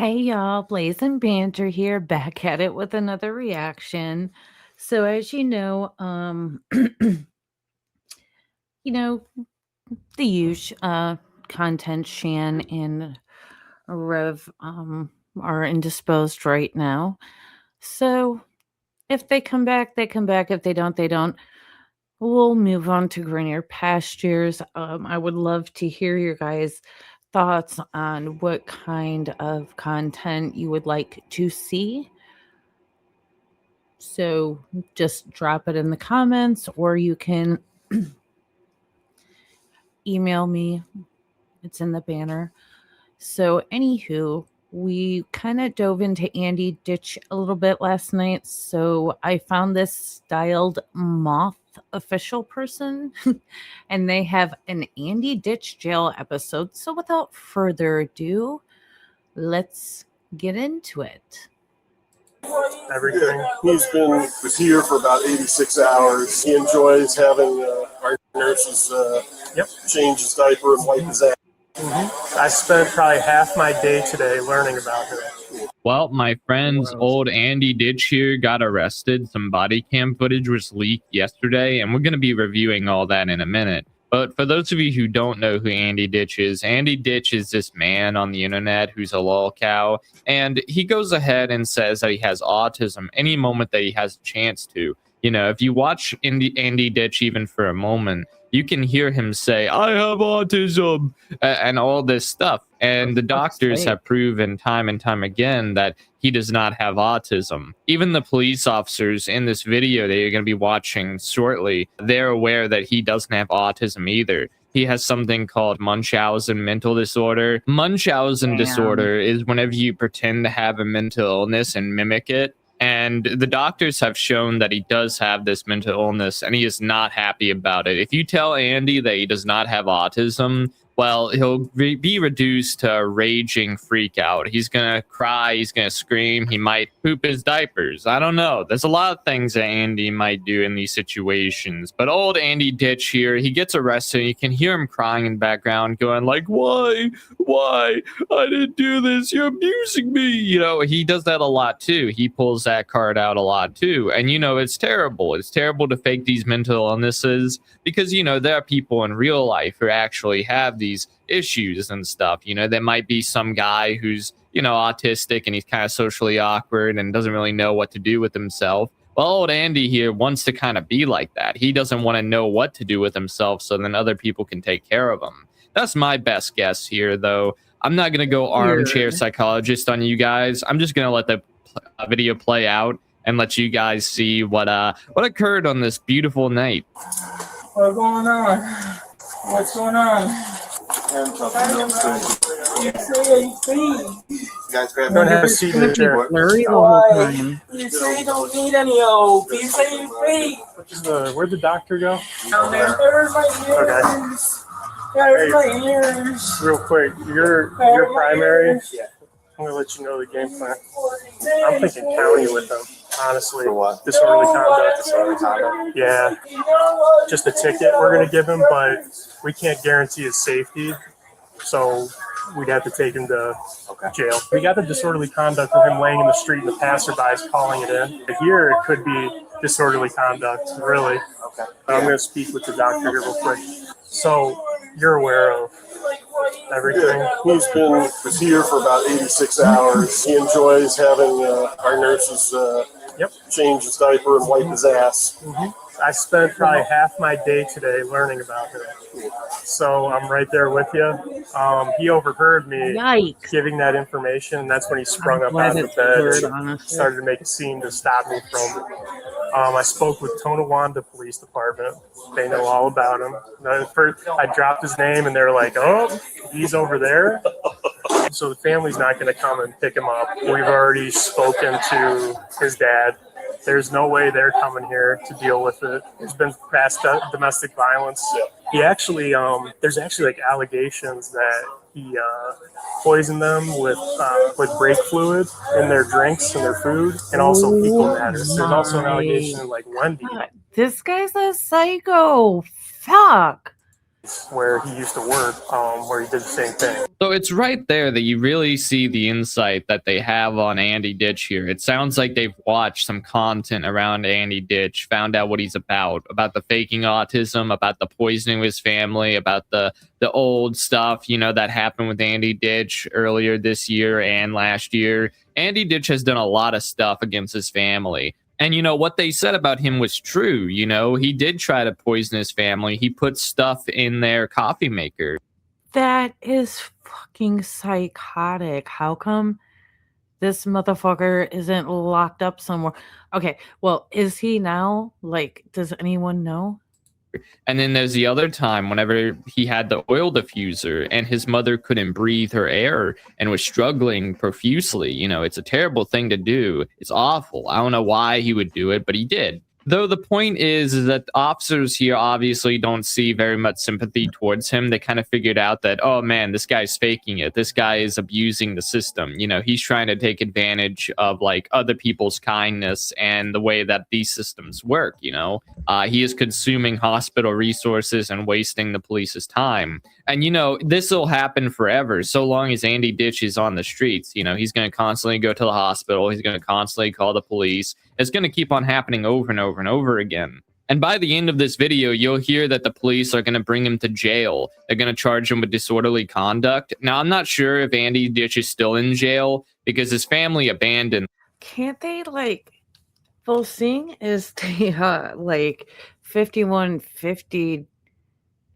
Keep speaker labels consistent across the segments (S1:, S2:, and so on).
S1: Hey y'all, Blaze and Banter here, back at it with another reaction. So as you know, you know, the huge content Shan and Rev are indisposed right now. So if they come back, they come back. If they don't, they don't. We'll move on to greener pastures. I would love to hear your guys' thoughts on what kind of content you would like to see. So just drop it in the comments or you can email me. It's in the banner. So, anywho, we kind of dove into Andy Ditch a little bit last night. So, I found this styled moth official person and they have an Andy Ditch jail episode. So, without further ado, let's get into it.
S2: Everything. Was here for about 86 hours. He enjoys having our nurses change his diaper and wipe his ass. I spent probably half my day today learning about him.
S3: Well, my friend's old Andy Ditch here got arrested. Some body cam footage was leaked yesterday, and we're going to be reviewing all that in a minute. But for those of you who don't know who Andy Ditch is this man on the internet who's a lolcow, and he goes ahead and says that he has autism any moment that he has a chance to. You know, if you watch Andy Ditch even for a moment, you can hear him say, "I have autism," and all this stuff. And the doctors have proven time and time again that he does not have autism. Even the police officers in this video that you're going to be watching shortly, they're aware that he doesn't have autism either. He has something called Munchausen mental disorder. Munchausen disorder is whenever you pretend to have a mental illness and mimic it. And the doctors have shown that he does have this mental illness, and he is not happy about it. If you tell Andy that he does not have autism, well, he'll be reduced to a raging freak out. He's going to cry. He's going to scream. He might poop his diapers. I don't know. There's a lot of things that Andy might do in these situations. But old Andy Ditch here, he gets arrested. You can hear him crying in the background going like, why? I didn't do this. You're abusing me. You know, he does that a lot too. He pulls that card out a lot too. And, you know, it's terrible. It's terrible to fake these mental illnesses because, you know, there are people in real life who actually have these issues and stuff. You know, there might be some guy who's, you know, autistic and he's kind of socially awkward and doesn't really know what to do with himself. Well, old Andy here wants to kind of be like that. He doesn't want to know what to do with himself so then other people can take care of him. That's my best guess here, though. I'm not going to go armchair psychologist on you guys. I'm just going to let the video play out and let you guys see what occurred on this beautiful night.
S4: What's going on? What's going on?
S2: You guys grab don't have a seat in the chair.
S4: You say you don't need any help. You say you're free.
S2: Where'd the doctor go?
S4: Down there. There's my ears. There's my ears.
S2: Real quick, your primary. Yeah. I'm gonna let you know the game plan. I'm thinking county with them, honestly. For what? Disorderly conduct. Yeah. Just a ticket we're gonna give him, but we can't guarantee his safety, so we'd have to take him to jail. We got the disorderly conduct with him laying in the street and the passerbys calling it in. Here it could be disorderly conduct, really. Okay. I'm gonna speak with the doctor here real quick. So you're aware of everything? Yeah. Was here for about 86 hours. He enjoys having our nurses change his diaper and wipe his ass. I spent probably half my day today learning about him. So I'm right there with you. He overheard me giving that information, and that's when he sprung up out of the bed, started to make a scene to stop me from. I spoke with Tonawanda Police Department. They know all about him. First, I dropped his name, and they're like, "Oh, he's over there." So the family's not going to come and pick him up. We've already spoken to his dad. There's no way they're coming here to deal with it. There's been past domestic violence. He actually, there's actually like allegations that he poisoned them with brake fluid in their drinks and their food, and also fecal matter. There's also an allegation like Wendy.
S1: This guy's a psycho. Fuck.
S2: where he used to work, where he did the same thing.
S3: So it's right there that you really see the insight that they have on Andy Ditch here. It sounds like they've watched some content around Andy Ditch, found out what he's about the faking autism, about the poisoning of his family, about the old stuff, that happened with Andy Ditch earlier this year and last year. Andy Ditch has done a lot of stuff against his family. And, what they said about him was true. He did try to poison his family. He put stuff in their coffee maker.
S1: That is fucking psychotic. How come this motherfucker isn't locked up somewhere? Okay, well, is he now? Like, does anyone know?
S3: And then there's the other time whenever he had the oil diffuser and his mother couldn't breathe her air and was struggling profusely. It's a terrible thing to do. It's awful. I don't know why he would do it, but he did. Though the point is that officers here obviously don't see very much sympathy towards him. They kind of figured out that, oh man, this guy's faking it. This guy is abusing the system. He's trying to take advantage of like other people's kindness and the way that these systems work. He is consuming hospital resources and wasting the police's time. And, this will happen forever. So long as Andy Ditch is on the streets, he's going to constantly go to the hospital. He's going to constantly call the police. It's going to keep on happening over and over and over again. And by the end of this video, you'll hear that the police are going to bring him to jail. They're going to charge him with disorderly conduct. Now, I'm not sure if Andy Ditch is still in jail because his family abandoned.
S1: Can't they, full seeing is the, 5150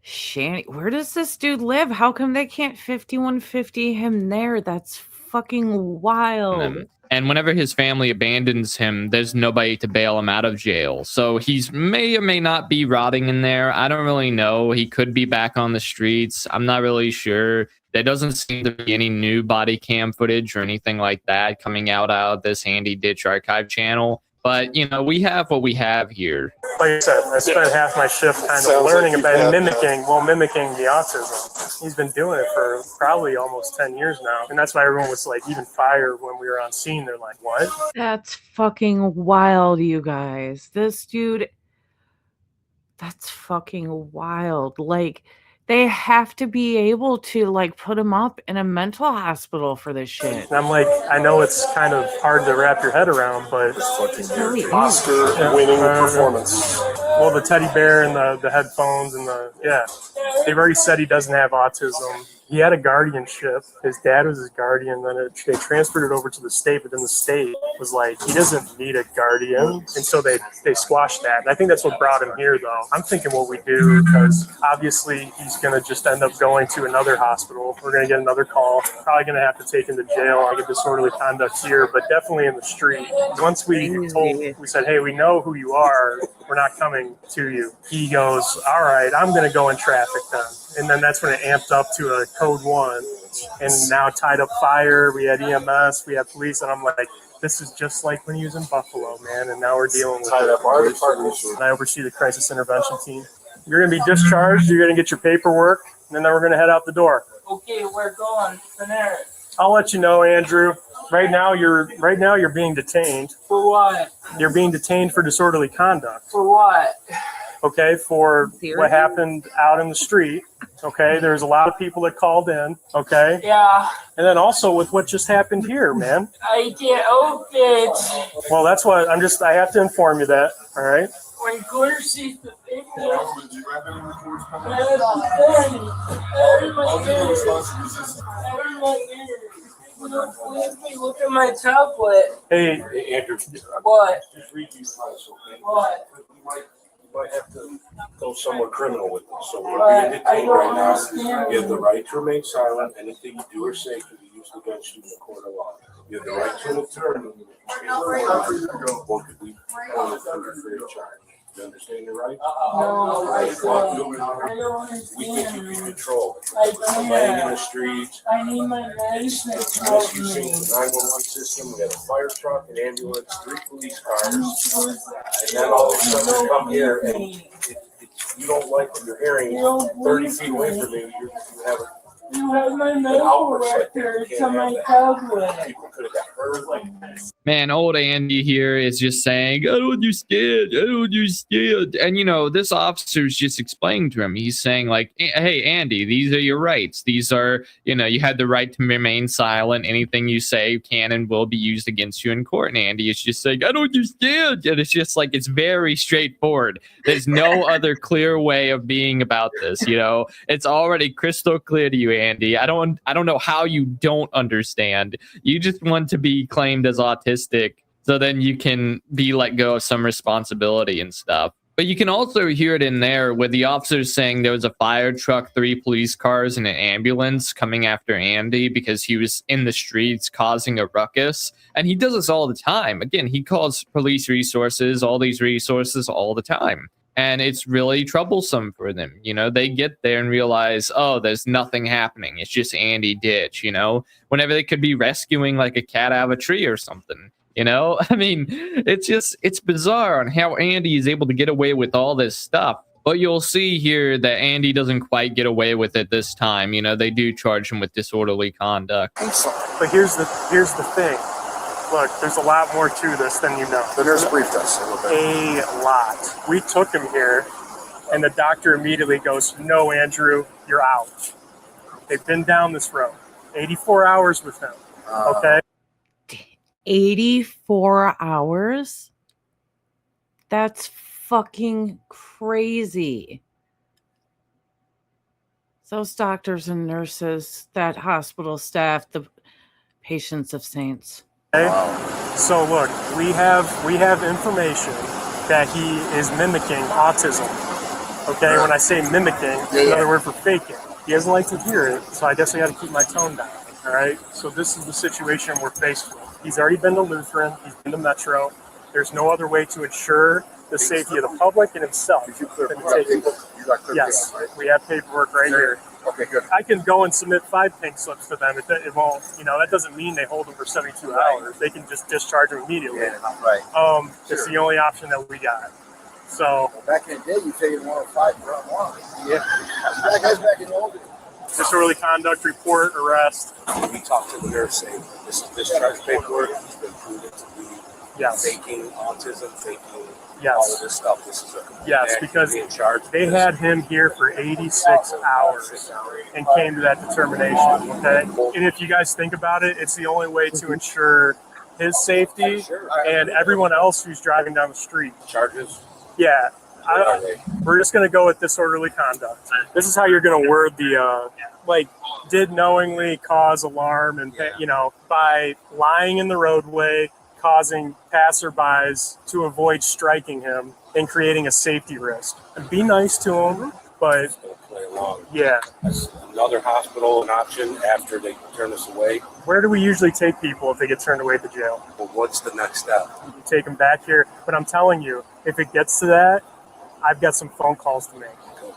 S1: Shanny? Where does this dude live? How come they can't 5150 him there? That's fucking wild.
S3: And whenever his family abandons him, there's nobody to bail him out of jail. So he's may or may not be rotting in there. I don't really know. He could be back on the streets. I'm not really sure. There doesn't seem to be any new body cam footage or anything like that coming out of this Andy Ditch archive channel. But, we have what we have here.
S2: Like I said, I spent half my shift kind of learning about mimicking the autism. He's been doing it for probably almost 10 years now. And that's why everyone was even fired when we were on scene. They're like, what?
S1: That's fucking wild, you guys. This dude, that's fucking wild. They have to be able to put him up in a mental hospital for this shit.
S2: And I'm I know it's kind of hard to wrap your head around, but
S1: Really
S2: Oscar-winning performance. Well, the teddy bear and the headphones and they've already said he doesn't have autism. He had a guardianship. His dad was his guardian. Then they transferred it over to the state, but then the state was like, he doesn't need a guardian. And so they squashed that. And I think that's what brought him here, though. I'm thinking what we do, because obviously he's going to just end up going to another hospital. We're going to get another call. Probably going to have to take him to jail. I get disorderly conduct here, but definitely in the street. Once we said, hey, we know who you are. We're not coming to you. He goes, all right, I'm going to go in traffic then. And then that's when it amped up to a code 1. And now tied up fire. We had EMS. We had police. And I'm like, this is just like when he was in Buffalo, man. And now we're dealing with tied up our department. And I oversee the crisis intervention team. You're going to be discharged. You're going to get your paperwork. And then we're going to head out the door.
S4: Okay, we're going. Panera.
S2: I'll let you know, Andrew. Right now you're being detained.
S4: For what?
S2: You're being detained for disorderly conduct.
S4: For what?
S2: Okay, for what happened out in the street. Okay, there's a lot of people that called in. Okay.
S4: Yeah.
S2: And then also with what just happened here, man.
S4: I get open.
S2: Well, that's what I have to inform you that. All right.
S4: When Cooter sees the video, look at my tablet.
S2: Hey,
S5: Andrew.
S4: What?
S5: Just read these files, okay?
S4: What?
S5: You might have to go somewhere criminal with this. So we're being detained right now. You have the right to remain silent. Anything you do or say can be used against you in the court of law. You have the right to an attorney. Or could we call it free of charge? You understand your right?
S4: No, I don't.
S5: We think you can control it.
S4: I
S5: Laying in
S4: can't.
S5: the streets.
S4: I need my medicine to help
S5: Misusing
S4: me.
S5: the 911 system. We got a fire truck, an ambulance, 3 police cars. And then all of a sudden you come here and you don't like what you're hearing. 30 feet away from you, you have
S4: You have my medical records on my tablet.
S5: people could have got hurt.
S3: Man, old Andy here is just saying, I don't understand. I don't understand. And, this officer's just explaining to him. He's saying, like, hey, Andy, these are your rights. These are, you had the right to remain silent. Anything you say can and will be used against you in court. And Andy is just saying, I don't understand. And it's just like, it's very straightforward. There's no other clear way of being about this. It's already crystal clear to you, Andy. I don't know how you don't understand. You just want to be claimed as autistic so then you can be let go of some responsibility and stuff. But you can also hear it in there with the officers saying there was a fire truck, 3 police cars, and an ambulance coming after Andy because he was in the streets causing a ruckus. And he does this all the time. Again, he calls police resources, all these resources all the time. And it's really troublesome for them. They get there and realize, oh, there's nothing happening. It's just Andy Ditch, whenever they could be rescuing like a cat out of a tree or something. I mean, it's bizarre on how Andy is able to get away with all this stuff. But you'll see here that Andy doesn't quite get away with it this time. They do charge him with disorderly conduct.
S2: But here's the thing. Look, there's a lot more to this than you know.
S5: The nurse briefed us a little bit.
S2: A lot. We took him here, and the doctor immediately goes, no, Andrew, you're out. They've been down this road. 84 hours with him. Okay?
S1: 84 hours? That's fucking crazy. Those doctors and nurses, that hospital staff, the patience of saints.
S2: Okay? So look, we have information that he is mimicking autism. Okay, when I say mimicking, another word for faking. He doesn't like to hear it, so I guess I got to keep my tone down. All right. So this is the situation we're faced with. He's already been to Lutheran. He's been to Metro. There's no other way to ensure the safety of the public and himself. Yes, we have paperwork right here.
S5: Okay, good.
S2: I can go and submit 5 pink slips to them. It won't, that doesn't mean they hold them for 72 hours. They can just discharge them immediately.
S5: Yeah, right.
S2: It's the only option that we got. So
S5: back in the day, you take 105 for unwanted. Yeah. That's back in the old days.
S2: Disorderly conduct report, arrest.
S5: We talked to the nurse saying this is discharge paperwork. He's been proven to be faking autism, faking all of this stuff. This is
S2: because they had him here for 86 hours and came to that determination. Okay, and if you guys think about it, it's the only way to ensure his safety and everyone else who's driving down the street.
S5: Charges?
S2: Yeah. We're just going to go with disorderly conduct. This is how you're going to word the, did knowingly cause alarm and, by lying in the roadway, causing passerbys to avoid striking him and creating a safety risk. And be nice to him, but
S5: play along.
S2: Yeah.
S5: That's another hospital, an option after they turn us away.
S2: Where do we usually take people if they get turned away to jail?
S5: Well, what's the next step?
S2: You take them back here. But I'm telling you, if it gets to that, I've got some phone calls to make.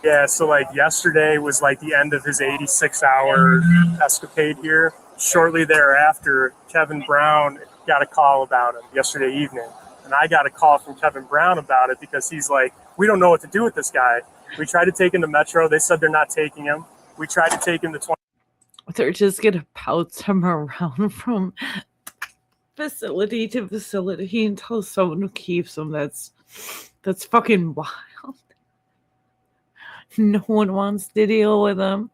S2: Yeah, so yesterday was the end of his 86-hour escapade here. Shortly thereafter, Kevin Brown got a call about him yesterday evening. And I got a call from Kevin Brown about it because he's like, we don't know what to do with this guy. We tried to take him to Metro. They said they're not taking him. We tried to take him to 20.
S1: They're just going to bounce him around from facility to facility until someone who keeps him. That's fucking wild. No one wants to deal with him.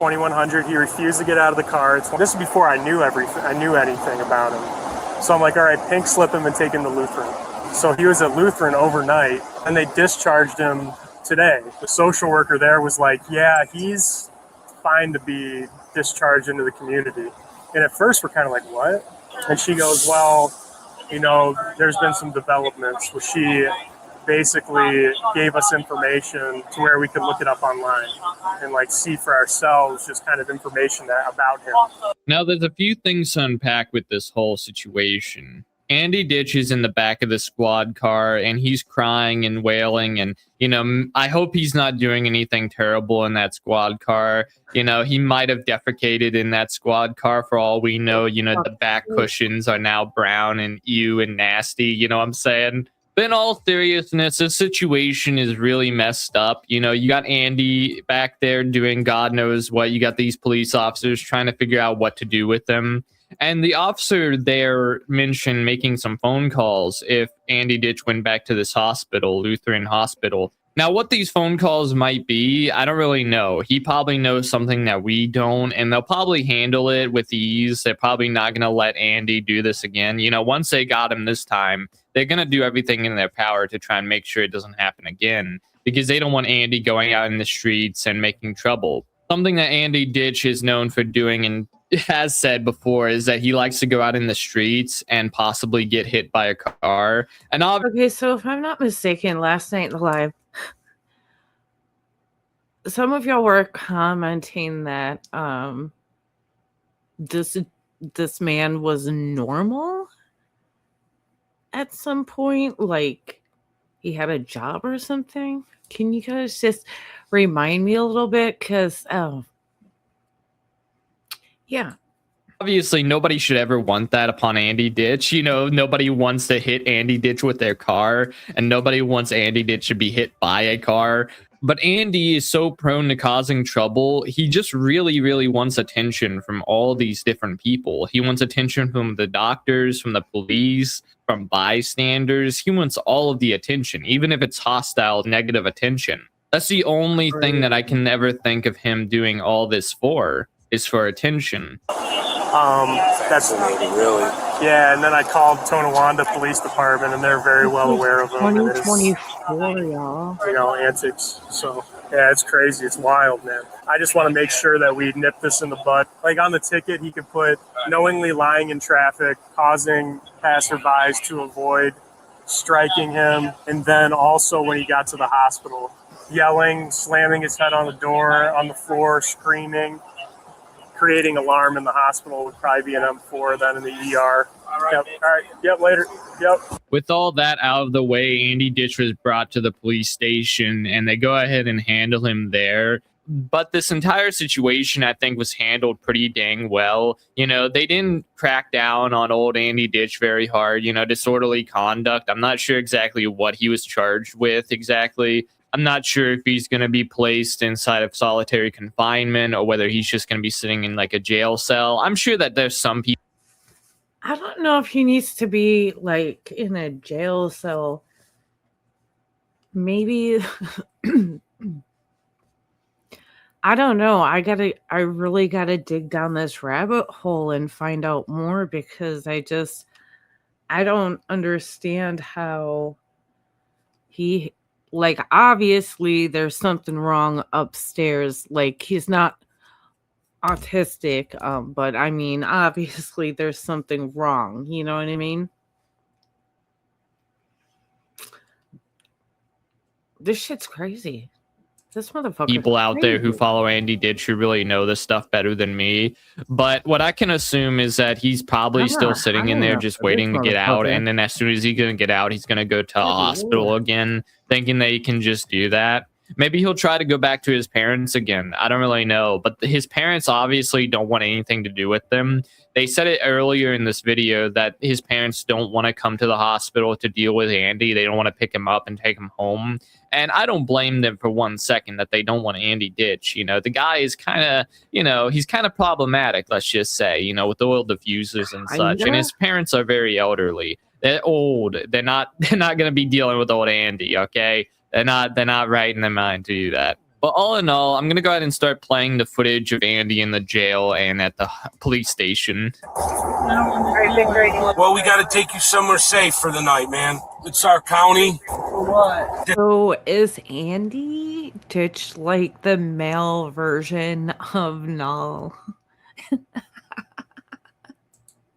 S2: 2100. He refused to get out of the car. This is before I knew anything about him. So I'm like, all right, pink slip him and take him to Lutheran. So he was at Lutheran overnight, and they discharged him today. The social worker there was like, yeah, he's fine to be discharged into the community. And at first we're kind of like, what? And she goes, well, there's been some developments where she basically gave us information to where we could look it up online and see for ourselves just kind of information about him.
S3: Now, there's a few things to unpack with this whole situation. Andy Ditch is in the back of the squad car and he's crying and wailing, and I hope he's not doing anything terrible in that squad car. He might have defecated in that squad car for all we know. The back cushions are now brown and ew and nasty, you know what I'm saying? But in all seriousness, this situation is really messed up. You know, you got Andy back there doing God knows what. You got these police officers trying to figure out what to do with them. And the officer there mentioned making some phone calls if Andy Ditch went back to this hospital, Lutheran Hospital. Now, what these phone calls might be, I don't really know. He probably knows something that we don't, and they'll probably handle it with ease. They're probably not going to let Andy do this again. You know, once they got him this time, they're going to do everything in their power to try and make sure it doesn't happen again, because they don't want Andy going out in the streets and making trouble. Something that Andy Ditch is known for doing and has said before is that he likes to go out in the streets and possibly get hit by a car. And
S1: Okay, so if I'm not mistaken, last night in the live, some of y'all were commenting that this man was normal at some point, like he had a job or something. Can you guys just remind me a little bit? Because yeah.
S3: obviously, nobody should ever want that upon Andy Ditch. You know, nobody wants to hit Andy Ditch with their car, and nobody wants Andy Ditch to be hit by a car. But Andy is so prone to causing trouble. He just really, really wants attention from all these different people. He wants attention from the doctors, from the police, from bystanders. He wants all of the attention, even if it's hostile, negative attention. That's the only thing that I can ever think of him doing all this for, is for attention.
S2: That's
S5: Really?
S2: yeah. And then I called Tonawanda Police Department, and they're very well aware of him. And his,
S1: 2024, y'all.
S2: you know, antics. So yeah, it's crazy. It's wild, man. I just want to make sure that we nip this in the bud. Like on the ticket, he could put knowingly lying in traffic, causing passerbys to avoid striking him, and then also when he got to the hospital, yelling, slamming his head on the door, on the floor, screaming, creating alarm in the hospital would probably be an M4 then in the ER. Yep. All right. Yep. Later. Yep.
S3: With all that out of the way, Andy Ditch was brought to the police station, and they go ahead and handle him there. But this entire situation, I think, was handled pretty dang well. You know, they didn't crack down on old Andy Ditch very hard. You know, disorderly conduct. I'm not sure exactly what he was charged with exactly. I'm not sure if he's going to be placed inside of solitary confinement or whether he's just going to be sitting in like a jail cell. I'm sure that there's some people.
S1: I don't know if he needs to be like in a jail cell. Maybe I don't know. I really gotta dig down this rabbit hole and find out more, because I don't understand how he, like, obviously there's something wrong upstairs. Like, he's not autistic, but I mean, obviously there's something wrong. You know what I mean? This shit's crazy. This motherfucker.
S3: People out there who follow Andy Ditch who really know this stuff better than me. But what I can assume is that he's probably still sitting in there just waiting to get out. And then as soon as he's going to get out, he's going to go to a hospital again, thinking that he can just do that. Maybe he'll try to go back to his parents again. I don't really know. But his parents obviously don't want anything to do with them. They said it earlier in this video that his parents don't want to come to the hospital to deal with Andy. They don't want to pick him up and take him home. And I don't blame them for 1 second that they don't want Andy Ditch. You know, the guy is kind of, you know, he's kind of problematic, let's just say, you know, with oil diffusers and such. And his parents are very elderly. They're old. They're not going to be dealing with old Andy, okay? They're not right in their mind to do that. But all in all, I'm going to go ahead and start playing the footage of Andy in the jail and at the police station.
S5: Well, we got to take you somewhere safe for the night, man. It's our county.
S1: So is Andy Ditch like the male version of Null?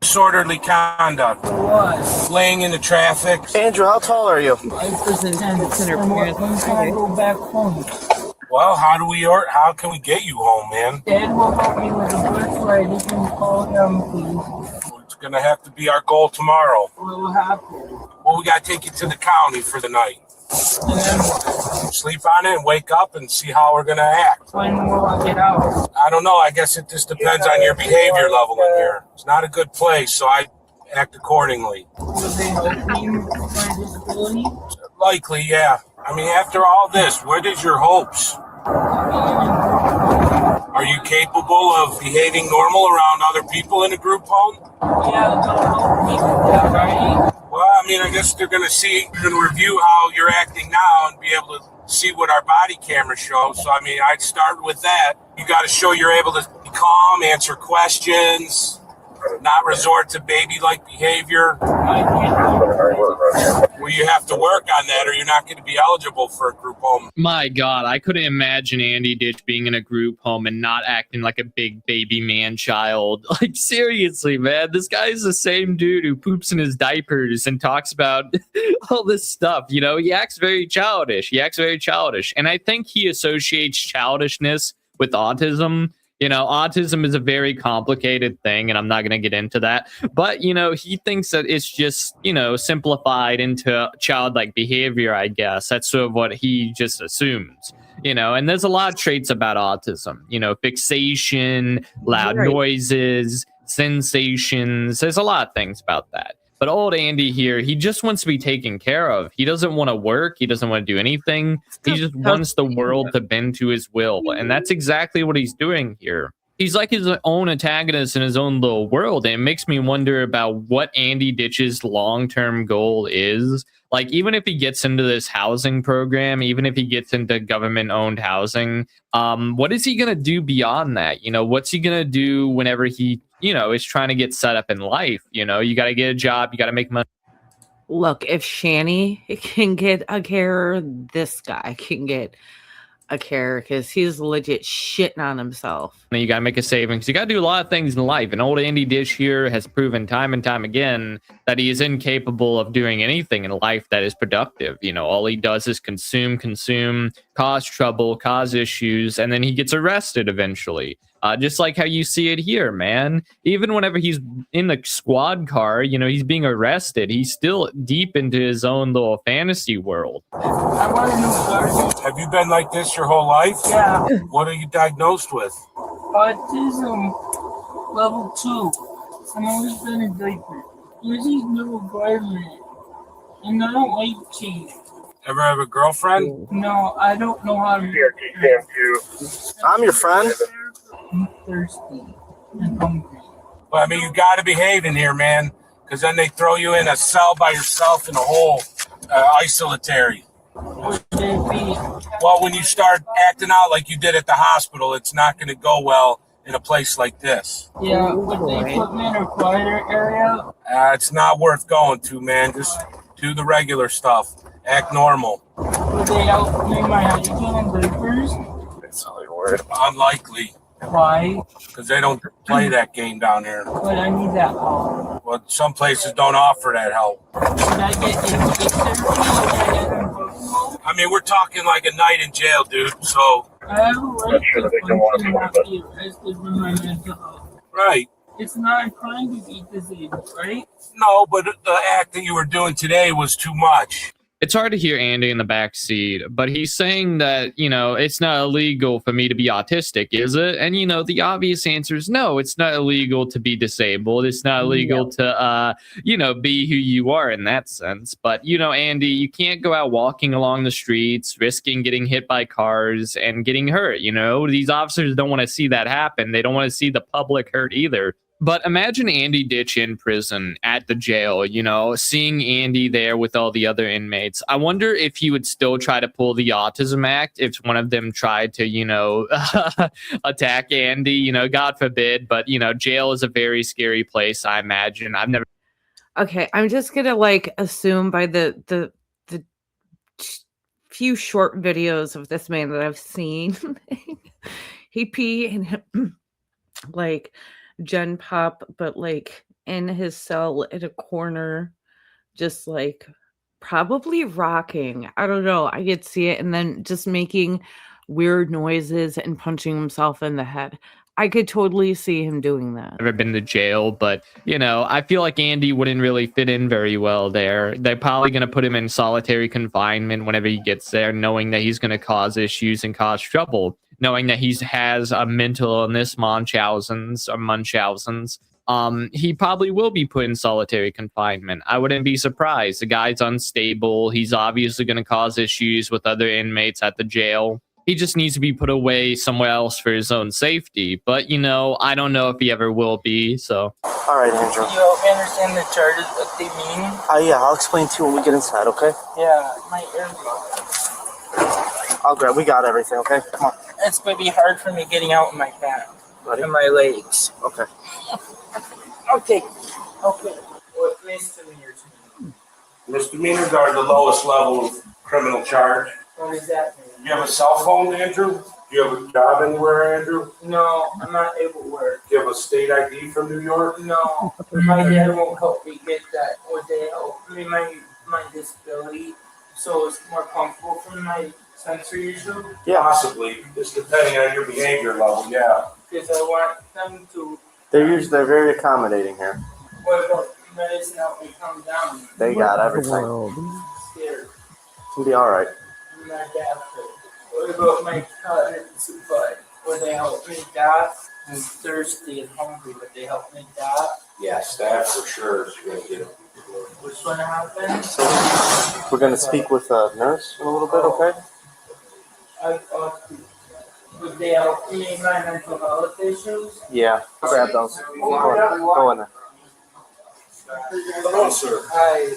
S5: Disorderly conduct.
S4: What?
S5: Laying in the traffic.
S6: Andrew, how tall are you?
S1: This is intense interference.
S4: When can I go back home?
S5: Well, how can we get you home, man?
S4: Dad will help me with the bus ride. You can call him, please.
S5: It's going to have to be our goal tomorrow.
S4: What will happen?
S5: Well, we got to take you to the county for the night.
S4: And then
S5: Sleep on it and wake up and see how we're going to act.
S4: when will I get out?
S5: I don't know. I guess it just depends on your behavior level in here. It's not a good place, so I act accordingly.
S4: Will they help me with my disability?
S5: Likely, yeah. I mean, after all this, what is your hopes? Are you capable of behaving normal around other people in a group home?
S4: Yeah, they'll help me with that, right?
S5: Well, I mean, I guess they're going to review how you're acting now and be able to see what our body camera shows. So, I mean, I'd start with that. You got to show you're able to be calm, answer questions, not resort to baby-like behavior.
S4: I can't
S5: Well, you have to work on that or you're not going to be eligible for a group home.
S3: My God, I couldn't imagine Andy Ditch being in a group home and not acting like a big baby man child. Like, seriously, man, this guy is the same dude who poops in his diapers and talks about all this stuff. You know, he acts very childish. And I think he associates childishness with autism. You know, autism is a very complicated thing, and I'm not going to get into that. But, you know, he thinks that it's just, you know, simplified into childlike behavior, I guess. That's sort of what he just assumes, you know. And there's a lot of traits about autism, you know, fixation, loud noises, sensations. There's a lot of things about that. But old Andy here, he just wants to be taken care of. He doesn't want to work. He doesn't want to do anything. He just wants the world to bend to his will. And that's exactly what he's doing here. He's like his own antagonist in his own little world. And it makes me wonder about what Andy Ditch's long-term goal is. Like, even if he gets into this housing program, even if he gets into government-owned housing, what is he going to do beyond that? You know, what's he going to do whenever he, you know, is trying to get set up in life? You know, you got to get a job, you got to make money.
S1: Look, if Shanny can get a care, this guy can get a care because he's legit shitting on himself.
S3: You got to make a savings. You got to do a lot of things in life. And old Andy Ditch here has proven time and time again that he is incapable of doing anything in life that is productive. You know, all he does is consume, cause trouble, cause issues, and then he gets arrested eventually. Just like how you see it here, man. Even whenever he's in the squad car, you know, he's being arrested. He's still deep into his own little fantasy world.
S4: I want a new car.
S5: Have you been like this your whole life?
S4: Yeah.
S5: What are you diagnosed with?
S4: Autism level 2. I'm always been a diaper. There's these little garment. And I don't like cheese.
S5: Ever have a girlfriend?
S4: No, I don't know how to.
S2: I'm your friend.
S4: I'm thirsty and hungry.
S5: Well, I mean, you got to behave in here, man, because then they throw you in a cell by yourself in a hole, isolatory.
S4: Would it be?
S5: Well, when you start acting out like you did at the hospital, it's not going to go well in a place like this.
S4: Yeah, would they put me in a quieter area?
S5: It's not worth going to, man. Just do the regular stuff. Act normal.
S4: Would they help me my hygiene and diapers?
S5: Unlikely,
S4: Why?
S5: because they don't play that game down there.
S4: But I need that help.
S5: Well, some places don't offer that help.
S4: Should I get intake therapy? Should I get involved?
S5: I mean, we're talking like a night in jail, dude. So,
S4: I have a right to function not be arrested for my mental health.
S5: right.
S4: It's not a crime to be disabled, right?
S5: No, but the act that you were doing today was too much.
S3: It's hard to hear Andy in the back seat, but he's saying that, you know, it's not illegal for me to be autistic, is it? And, you know, the obvious answer is no, it's not illegal to be disabled. It's not illegal to, you know, be who you are in that sense. But, you know, Andy, you can't go out walking along the streets, risking getting hit by cars and getting hurt. You know, these officers don't want to see that happen. They don't want to see the public hurt either. But imagine Andy Ditch in prison at the jail, you know, seeing Andy there with all the other inmates. I wonder if he would still try to pull the Autism Act if one of them tried to, you know, attack Andy, you know, God forbid. But, you know, jail is a very scary place, I imagine. I've never.
S1: Okay, I'm just gonna like assume by the few short videos of this man that I've seen, he pee and like Gen Pop, but like in his cell in a corner, just like probably rocking. I don't know. I could see it, and then just making weird noises and punching himself in the head. I could totally see him doing that.
S3: Never been to jail, but, you know, I feel like Andy wouldn't really fit in very well there. They're probably going to put him in solitary confinement whenever he gets there, knowing that he's going to cause issues and cause trouble, knowing that he has a mental illness, Munchausen's. he probably will be put in solitary confinement. I wouldn't be surprised. The guy's unstable. He's obviously going to cause issues with other inmates at the jail. He just needs to be put away somewhere else for his own safety. But, you know, I don't know if he ever will be, so.
S6: All right, Andrew.
S4: You help me understand the charges, what they mean?
S6: Yeah, I'll explain to you when we get inside, okay?
S4: Yeah, my earbuds.
S6: We got everything, okay? Come on.
S4: It's going to be hard for me getting out in my back
S6: Ready?
S4: and my legs.
S6: Okay.
S4: Okay. What misdemeanors?
S5: Misdemeanors are the lowest level of criminal charge.
S4: What does that mean?
S5: You have a cell phone, Andrew? Do you have a job anywhere, Andrew?
S4: No, I'm not able to work.
S5: Do you have a state ID from New York?
S4: No, my dad won't help me get that. Would they help me my disability so it's more comfortable for my sensory issue?
S6: Yeah.
S5: Possibly, just depending on your behavior level, yeah.
S4: Because I want them to.
S6: They're very accommodating here.
S4: What about medicine help me calm down?
S6: They got everything.
S4: I'm scared.
S6: It's gonna be all right.
S4: I'm not adapted. What about my cousins? But would they help me die? I'm thirsty and hungry. Would they help me die?
S5: Yes, that for sure is gonna get it.
S4: What's going to happen?
S6: We're gonna speak with a nurse in a little bit, okay?
S4: Would they help me in my mental health issues?
S6: Yeah. Grab those. Go in there.
S5: Hello, sir.
S4: Hi.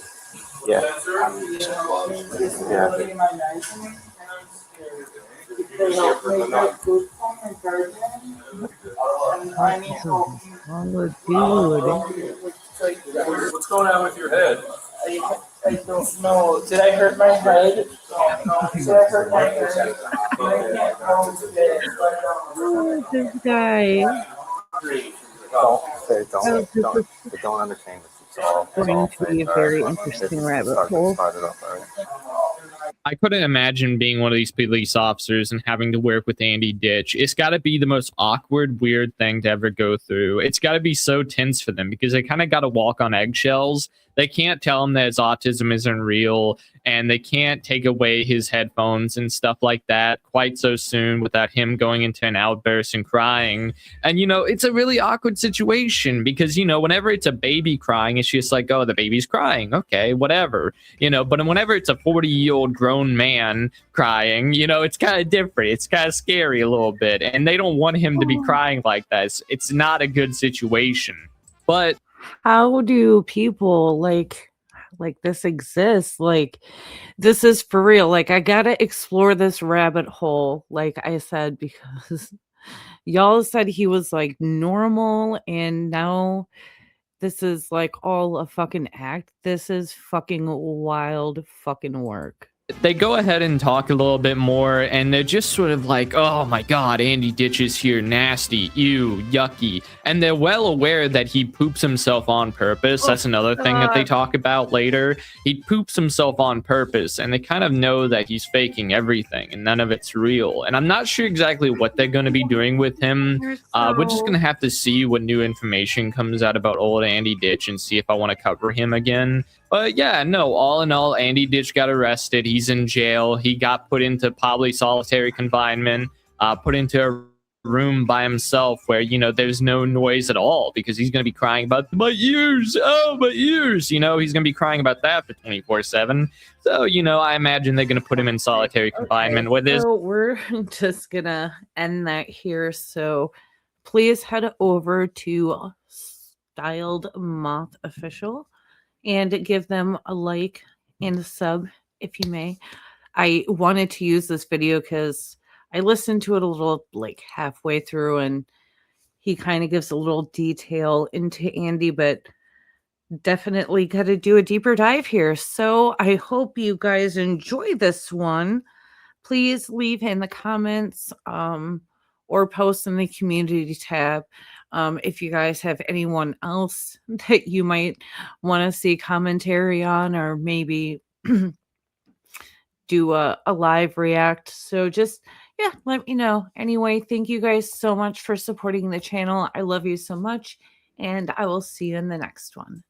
S6: Yeah.
S4: Yeah. They help me get food from my garden. And I need help.
S7: What's going on with your head?
S4: I don't know. Did I hurt my head? No. Did I hurt my head? I can't go to bed.
S1: This guy
S6: Don't entertain this. It's all
S1: going to be a very interesting rabbit hole.
S3: I couldn't imagine being one of these police officers and having to work with Andy Ditch. It's got to be the most awkward, weird thing to ever go through. It's got to be so tense for them because they kind of got to walk on eggshells. They can't tell him that his autism isn't real, and they can't take away his headphones and stuff like that quite so soon without him going into an outburst and crying. And, you know, it's a really awkward situation because, you know, whenever it's a baby crying, it's just like, oh, the baby's crying. Okay, whatever. You know, but whenever it's a 40-year-old grown man crying, you know, it's kind of different. It's kind of scary a little bit. And they don't want him to be crying like that. It's not a good situation. But
S1: how do people like this exist? Like, this is for real. Like, I gotta explore this rabbit hole, like I said, because y'all said he was like normal, and now this is like all a fucking act. This is fucking wild fucking work.
S3: they go ahead and talk a little bit more, and they're just sort of like, oh my god, Andy Ditch is here, nasty, ew, yucky. And they're well aware that he poops himself on purpose. That's another thing that they talk about later. He poops himself on purpose, and they kind of know that he's faking everything and none of it's real. And I'm not sure exactly what they're going to be doing with him. We're just going to have to see what new information comes out about old Andy Ditch and see if I want to cover him again. But yeah, no, all in all, Andy Ditch got arrested. He's in jail. He got put into probably solitary confinement, put into a room by himself where, you know, there's no noise at all because he's going to be crying about my ears. Oh, my ears. You know, he's going to be crying about that for 24/7. So, you know, I imagine they're going to put him in solitary confinement with this.
S1: So we're just going to end that here. So please head over to Styled Moth Official and give them a like and a sub if you may. I wanted to use this video because I listened to it a little like halfway through, and he kind of gives a little detail into Andy, but definitely got to do a deeper dive here. So I hope you guys enjoy this one. Please leave in the comments or post in the community tab. If you guys have anyone else that you might want to see commentary on, or maybe do a live react. So just, yeah, let me know. Anyway, thank you guys so much for supporting the channel. I love you so much, and I will see you in the next one.